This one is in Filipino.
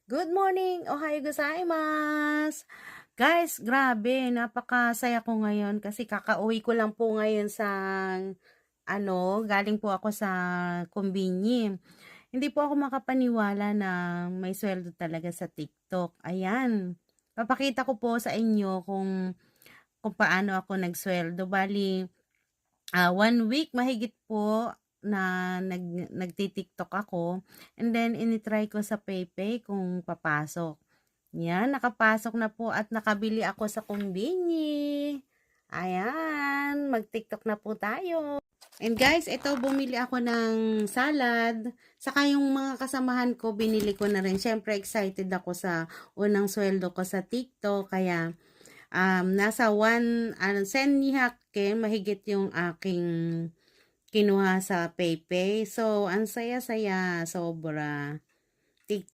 Good morning! Ohayo gozaimasu! Guys, grabe, napakasaya ko ngayon kasi kakauwi ko lang po ngayon sa galing po ako sa kumbinyi. Hindi po ako makapaniwala na may sweldo talaga sa TikTok. Ayan, papakita ko po sa inyo kung paano ako nagsweldo. Bali, 1 week mahigit po na nagti-TikTok ako, and then ini-try ko sa PayPay kung papasok. Yan, nakapasok na po at nakabili ako sa kumbinyi. Ayan, mag-TikTok na po tayo. And guys, ito bumili ako ng salad. Saka yung mga kasamahan ko, binili ko na rin. Syempre excited ako sa unang sweldo ko sa TikTok. Kaya nasa 1 sen ni mahigit yung aking kinuha sa PayPay. So, ang saya-saya, sobra.